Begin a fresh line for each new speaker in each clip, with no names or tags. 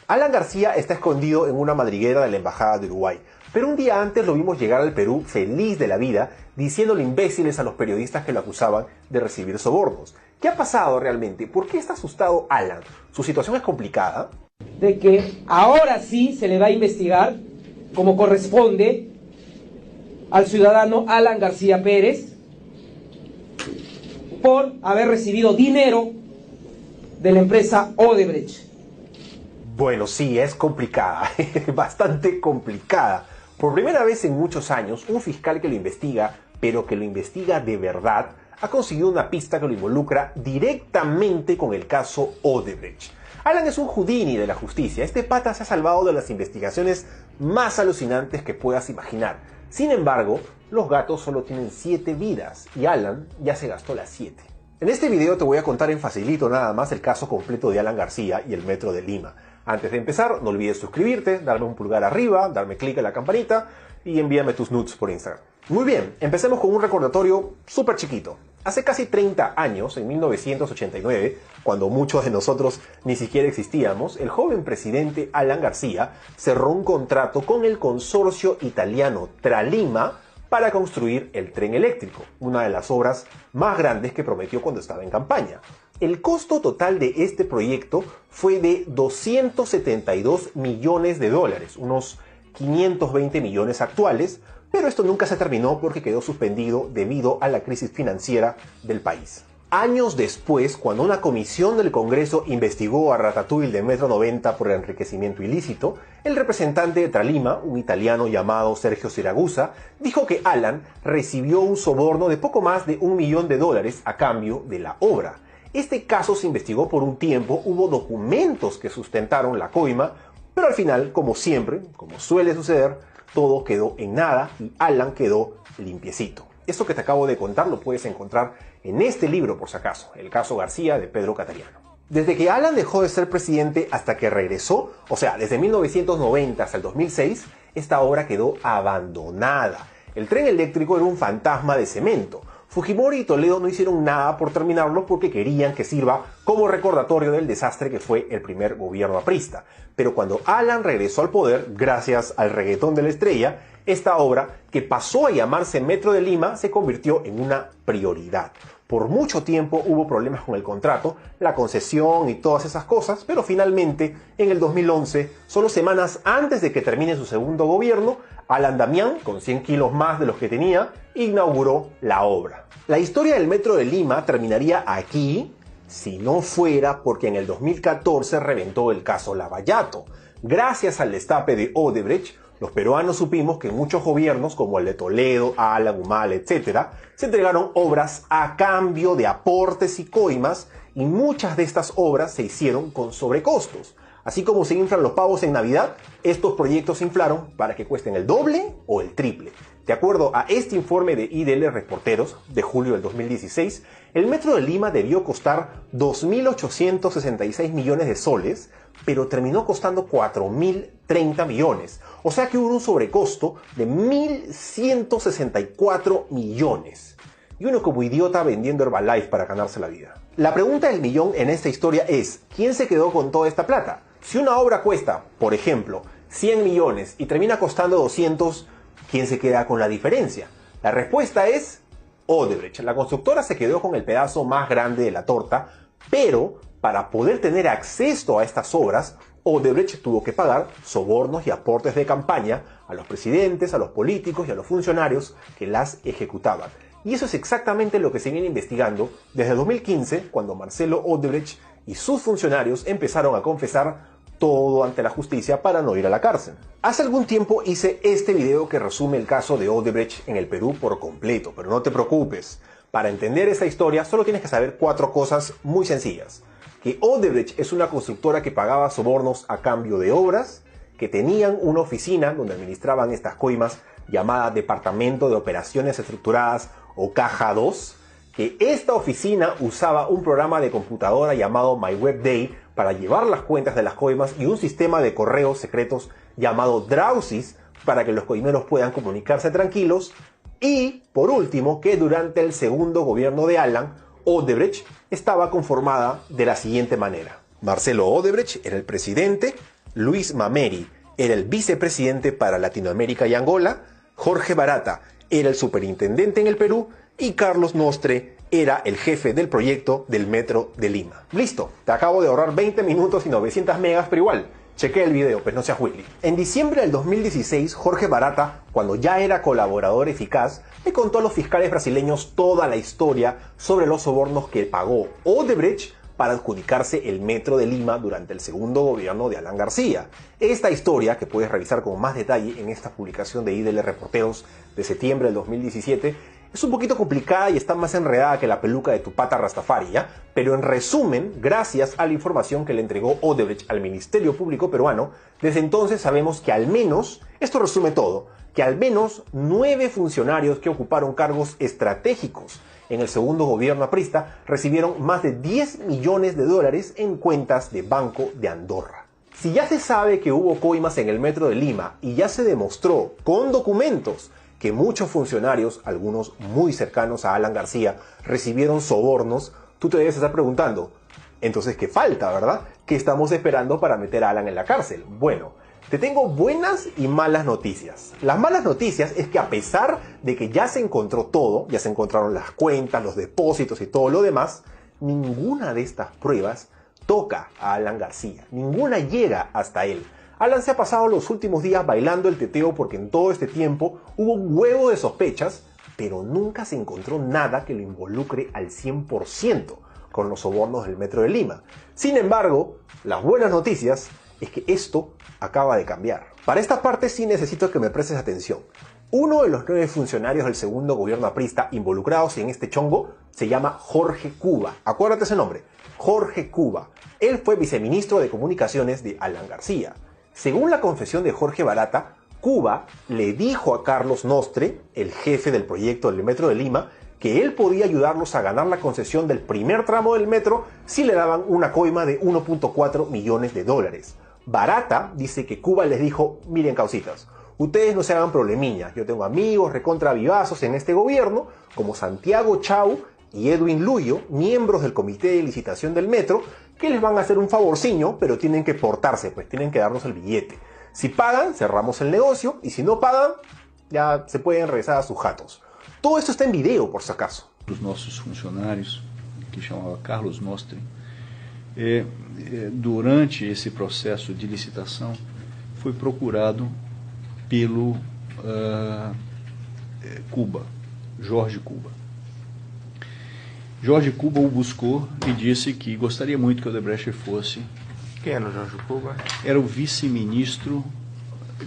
Alan García está escondido en una madriguera de la Embajada de Uruguay, pero un día antes lo vimos llegar al Perú feliz de la vida, diciéndole imbéciles a los periodistas que lo acusaban de recibir sobornos. ¿Qué ha pasado realmente? ¿Por qué está asustado Alan? ¿Su situación es complicada?
De que ahora sí se le va a investigar, como corresponde, al ciudadano Alan García Pérez por haber recibido dinero de la empresa Odebrecht.
Bueno, sí, es complicada, bastante complicada. Por primera vez en muchos años, un fiscal que lo investiga, pero que lo investiga de verdad, ha conseguido una pista que lo involucra directamente con el caso Odebrecht. Alan es un Houdini de la justicia. Este pata se ha salvado de las investigaciones más alucinantes que puedas imaginar. Sin embargo, los gatos solo tienen 7 vidas y Alan ya se gastó las 7. En este video te voy a contar en facilito nada más el caso completo de Alan García y el Metro de Lima. Antes de empezar, no olvides suscribirte, darme un pulgar arriba, darme clic en la campanita y envíame tus nudes por Instagram. Muy bien, empecemos con un recordatorio súper chiquito. Hace casi 30 años, en 1989, cuando muchos de nosotros ni siquiera existíamos, el joven presidente Alan García cerró un contrato con el consorcio italiano Tralima para construir el tren eléctrico, una de las obras más grandes que prometió cuando estaba en campaña. El costo total de este proyecto fue de 272 millones de dólares, unos 520 millones actuales, pero esto nunca se terminó porque quedó suspendido debido a la crisis financiera del país. Años después, cuando una comisión del Congreso investigó a Ratatouille de Metro 90 por enriquecimiento ilícito, el representante de Tralima, un italiano llamado Sergio Siragusa, dijo que Alan recibió un soborno de poco más de $1 millón a cambio de la obra. Este caso se investigó por un tiempo, hubo documentos que sustentaron la coima, pero al final, como siempre, como suele suceder, todo quedó en nada y Alan quedó limpiecito. Esto que te acabo de contar lo puedes encontrar en este libro, por si acaso, El caso García de Pedro Catariano. Desde que Alan dejó de ser presidente hasta que regresó, o sea, desde 1990 hasta el 2006, esta obra quedó abandonada. El tren eléctrico era un fantasma de cemento. Fujimori y Toledo no hicieron nada por terminarlo porque querían que sirva como recordatorio del desastre que fue el primer gobierno aprista. Pero cuando Alan regresó al poder, gracias al reggaetón de la estrella, esta obra, que pasó a llamarse Metro de Lima, se convirtió en una prioridad. Por mucho tiempo hubo problemas con el contrato, la concesión y todas esas cosas, pero finalmente, en el 2011, solo semanas antes de que termine su segundo gobierno, Alan Damián, con 100 kilos más de los que tenía, inauguró la obra. La historia del Metro de Lima terminaría aquí, si no fuera porque en el 2014 reventó el caso Lavallato. Gracias al destape de Odebrecht, los peruanos supimos que muchos gobiernos, como el de Toledo, Alan, Humala, etc., se entregaron obras a cambio de aportes y coimas, y muchas de estas obras se hicieron con sobrecostos. Así como se inflan los pavos en Navidad, estos proyectos se inflaron para que cuesten el doble o el triple. De acuerdo a este informe de IDL Reporteros de julio del 2016, el Metro de Lima debió costar 2.866 millones de soles, pero terminó costando 4.030 millones. O sea que hubo un sobrecosto de 1.164 millones. Y uno como idiota vendiendo Herbalife para ganarse la vida. La pregunta del millón en esta historia es, ¿quién se quedó con toda esta plata? Si una obra cuesta, por ejemplo, 100 millones y termina costando 200, ¿quién se queda con la diferencia? La respuesta es Odebrecht. La constructora se quedó con el pedazo más grande de la torta, pero para poder tener acceso a estas obras, Odebrecht tuvo que pagar sobornos y aportes de campaña a los presidentes, a los políticos y a los funcionarios que las ejecutaban. Y eso es exactamente lo que se viene investigando desde 2015, cuando Marcelo Odebrecht y sus funcionarios empezaron a confesar todo ante la justicia para no ir a la cárcel. Hace algún tiempo hice este video que resume el caso de Odebrecht en el Perú por completo, pero no te preocupes. Para entender esta historia solo tienes que saber 4 cosas muy sencillas. Que Odebrecht es una constructora que pagaba sobornos a cambio de obras, que tenían una oficina donde administraban estas coimas llamada Departamento de Operaciones Estructuradas o Caja 2, que esta oficina usaba un programa de computadora llamado MyWebDay para llevar las cuentas de las coimas y un sistema de correos secretos llamado Drowsys para que los coimeros puedan comunicarse tranquilos. Y, por último, que durante el segundo gobierno de Alan, Odebrecht estaba conformada de la siguiente manera. Marcelo Odebrecht era el presidente, Luis Mameri era el vicepresidente para Latinoamérica y Angola, Jorge Barata era el superintendente en el Perú y Carlos Nostre era el jefe del proyecto del Metro de Lima. Listo, te acabo de ahorrar 20 minutos y 900 megas, pero igual, chequé el video, pues no seas Willy. En diciembre del 2016, Jorge Barata, cuando ya era colaborador eficaz, le contó a los fiscales brasileños toda la historia sobre los sobornos que pagó Odebrecht para adjudicarse el Metro de Lima durante el segundo gobierno de Alan García. Esta historia, que puedes revisar con más detalle en esta publicación de IDL Reporteros de septiembre del 2017, es un poquito complicada y está más enredada que la peluca de tu pata Rastafari, ¿ya? Pero en resumen, gracias a la información que le entregó Odebrecht al Ministerio Público peruano, desde entonces sabemos que al menos, esto resume todo, que al menos 9 funcionarios que ocuparon cargos estratégicos en el segundo gobierno aprista recibieron más de 10 millones de dólares en cuentas de Banco de Andorra. Si ya se sabe que hubo coimas en el Metro de Lima y ya se demostró con documentos que muchos funcionarios, algunos muy cercanos a Alan García, recibieron sobornos, tú te debes estar preguntando, entonces ¿qué falta, verdad? ¿Qué estamos esperando para meter a Alan en la cárcel? Bueno, te tengo buenas y malas noticias. Las malas noticias es que a pesar de que ya se encontró todo, ya se encontraron las cuentas, los depósitos y todo lo demás, ninguna de estas pruebas toca a Alan García, ninguna llega hasta él. Alan se ha pasado los últimos días bailando el teteo porque en todo este tiempo hubo un huevo de sospechas, pero nunca se encontró nada que lo involucre al 100% con los sobornos del Metro de Lima. Sin embargo, las buenas noticias es que esto acaba de cambiar. Para esta parte sí necesito que me prestes atención. Uno de los 9 funcionarios del segundo gobierno aprista involucrados en este chongo se llama Jorge Cuba. Acuérdate ese nombre, Jorge Cuba. Él fue viceministro de Comunicaciones de Alan García. Según la confesión de Jorge Barata, Cuba le dijo a Carlos Nostre, el jefe del proyecto del Metro de Lima, que él podía ayudarlos a ganar la concesión del primer tramo del metro si le daban una coima de 1.4 millones de dólares. Barata dice que Cuba les dijo, miren causitas, ustedes no se hagan problemiñas, yo tengo amigos recontra vivazos en este gobierno, como Santiago Chau y Edwin Luyo, miembros del comité de licitación del metro, que les van a hacer un favorciño, pero tienen que portarse, pues tienen que darnos el billete. Si pagan, cerramos el negocio, y si no pagan, ya se pueden regresar a sus jatos. Todo esto está en video, por si acaso.
Os nossos funcionários, que chamava Carlos Nostre, durante esse processo de licitação, foi procurado pelo Cuba, Jorge Cuba. Jorge Cuba o buscou e disse que gostaria muito que o Odebrecht fosse.
Quem era o Jorge Cuba?
Era o vice-ministro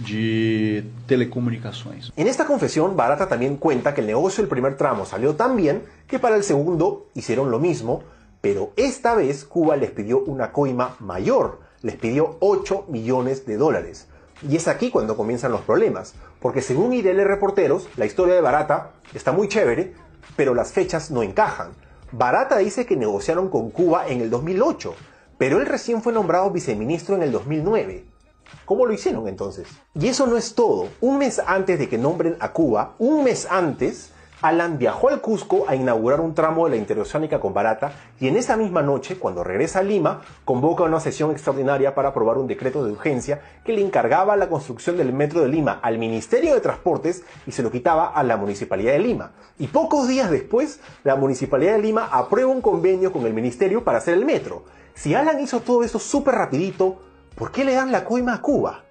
de Telecomunicações.
En esta confesión, Barata también cuenta que el negocio del primer tramo salió tan bien que para el segundo hicieron lo mismo, pero esta vez Cuba les pidió una coima mayor, les pidió 8 millones de dólares. Y es aquí cuando comienzan los problemas, porque según IDL Reporteros, la historia de Barata está muy chévere, pero las fechas no encajan. Barata dice que negociaron con Cuba en el 2008, pero él recién fue nombrado viceministro en el 2009. ¿Cómo lo hicieron entonces? Y eso no es todo. Un mes antes de que nombren a Cuba, un mes antes, Alan viajó al Cusco a inaugurar un tramo de la interoceánica con Barata y en esa misma noche, cuando regresa a Lima, convoca una sesión extraordinaria para aprobar un decreto de urgencia que le encargaba la construcción del Metro de Lima al Ministerio de Transportes y se lo quitaba a la Municipalidad de Lima. Y pocos días después, la Municipalidad de Lima aprueba un convenio con el Ministerio para hacer el metro. Si Alan hizo todo eso súper rapidito, ¿por qué le dan la coima a Cuba?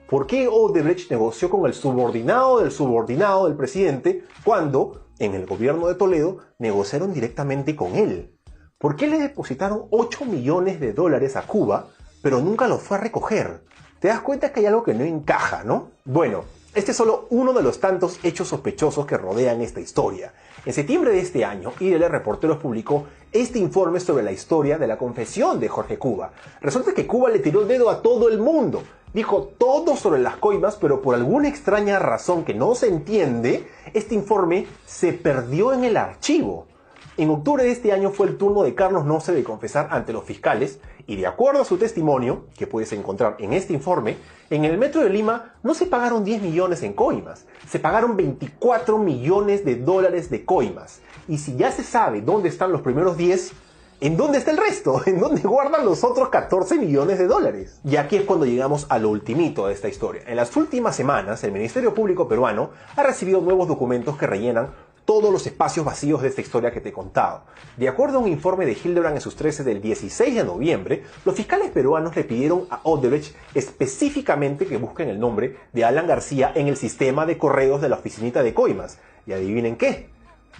¿Por qué Odebrecht negoció con el subordinado del presidente cuando, en el gobierno de Toledo, negociaron directamente con él? ¿Por qué le depositaron 8 millones de dólares a Cuba, pero nunca los fue a recoger? ¿Te das cuenta que hay algo que no encaja, no? Bueno, este es solo uno de los tantos hechos sospechosos que rodean esta historia. En septiembre de este año, IDL Reporteros publicó este informe sobre la historia de la confesión de Jorge Cuba. Resulta que Cuba le tiró el dedo a todo el mundo. Dijo todo sobre las coimas, pero por alguna extraña razón que no se entiende, este informe se perdió en el archivo. En octubre de este año fue el turno de Carlos Nostre de confesar ante los fiscales, y de acuerdo a su testimonio, que puedes encontrar en este informe, en el Metro de Lima no se pagaron 10 millones en coimas, se pagaron 24 millones de dólares de coimas. Y si ya se sabe dónde están los primeros 10, ¿En dónde está el resto? ¿En dónde guardan los otros 14 millones de dólares? Y aquí es cuando llegamos a lo ultimito de esta historia. En las últimas semanas, el Ministerio Público peruano ha recibido nuevos documentos que rellenan todos los espacios vacíos de esta historia que te he contado. De acuerdo a un informe de Hildebrand en sus 13 del 16 de noviembre, los fiscales peruanos le pidieron a Odebrecht específicamente que busquen el nombre de Alan García en el sistema de correos de la oficinita de coimas. Y adivinen qué,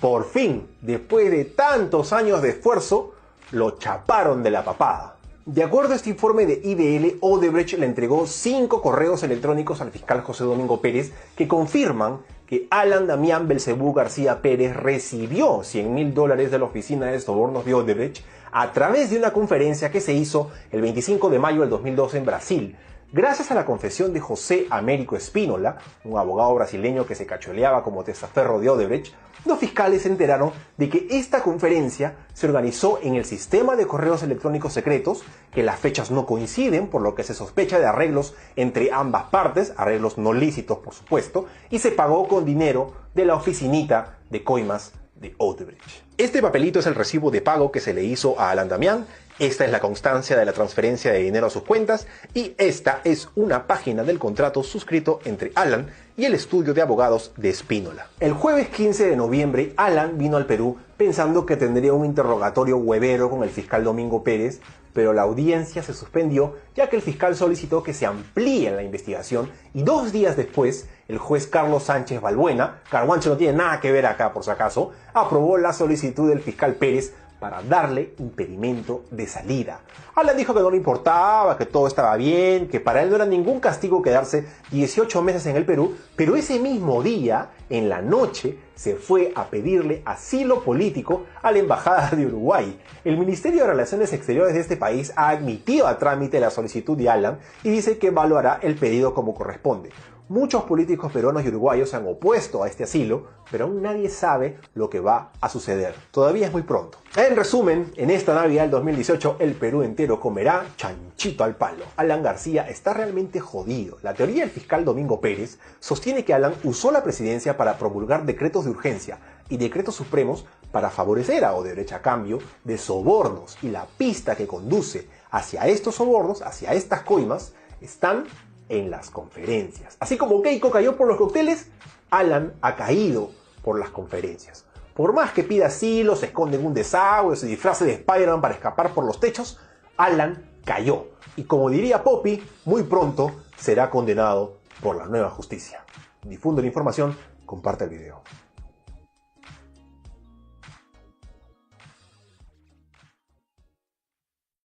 por fin, después de tantos años de esfuerzo, lo chaparon de la papada. De acuerdo a este informe de IDL, Odebrecht le entregó 5 correos electrónicos al fiscal José Domingo Pérez que confirman que Alan Damián Belcebú García Pérez recibió $100.000 de la oficina de sobornos de Odebrecht a través de una conferencia que se hizo el 25 de mayo del 2012 en Brasil. Gracias a la confesión de José Américo Espínola, un abogado brasileño que se cacholeaba como testaferro de Odebrecht, los fiscales se enteraron de que esta conferencia se organizó en el sistema de correos electrónicos secretos, que las fechas no coinciden, por lo que se sospecha de arreglos entre ambas partes, arreglos no lícitos por supuesto, y se pagó con dinero de la oficinita de coimas de Odebrecht. Este papelito es el recibo de pago que se le hizo a Alan Damián. Esta es la constancia de la transferencia de dinero a sus cuentas y esta es una página del contrato suscrito entre Alan y el estudio de abogados de Espínola. El jueves 15 de noviembre, Alan vino al Perú pensando que tendría un interrogatorio huevero con el fiscal Domingo Pérez, pero la audiencia se suspendió ya que el fiscal solicitó que se amplíe la investigación y 2 días después, el juez Carlos Sánchez Balbuena, Carguancho no tiene nada que ver acá por si acaso, aprobó la solicitud del fiscal Pérez para darle impedimento de salida. Alan dijo que no le importaba, que todo estaba bien, que para él no era ningún castigo quedarse 18 meses en el Perú, pero ese mismo día, en la noche, se fue a pedirle asilo político a la Embajada de Uruguay. El Ministerio de Relaciones Exteriores de este país ha admitido a trámite la solicitud de Alan y dice que evaluará el pedido como corresponde. Muchos políticos peruanos y uruguayos se han opuesto a este asilo, pero aún nadie sabe lo que va a suceder. Todavía es muy pronto. En resumen, en esta Navidad del 2018, el Perú entero comerá chanchito al palo. Alan García está realmente jodido. La teoría del fiscal Domingo Pérez sostiene que Alan usó la presidencia para promulgar decretos de urgencia y decretos supremos para favorecer a Odebrecht a cambio de sobornos, y la pista que conduce hacia estos sobornos, hacia estas coimas, están en las conferencias. Así como Keiko cayó por los cócteles, Alan ha caído por las conferencias. Por más que pida asilo, se esconde en un desagüe, se disfrace de Spider-Man para escapar por los techos, Alan cayó. Y como diría Poppy, muy pronto será condenado por la nueva justicia. Difunde la información, comparte el video.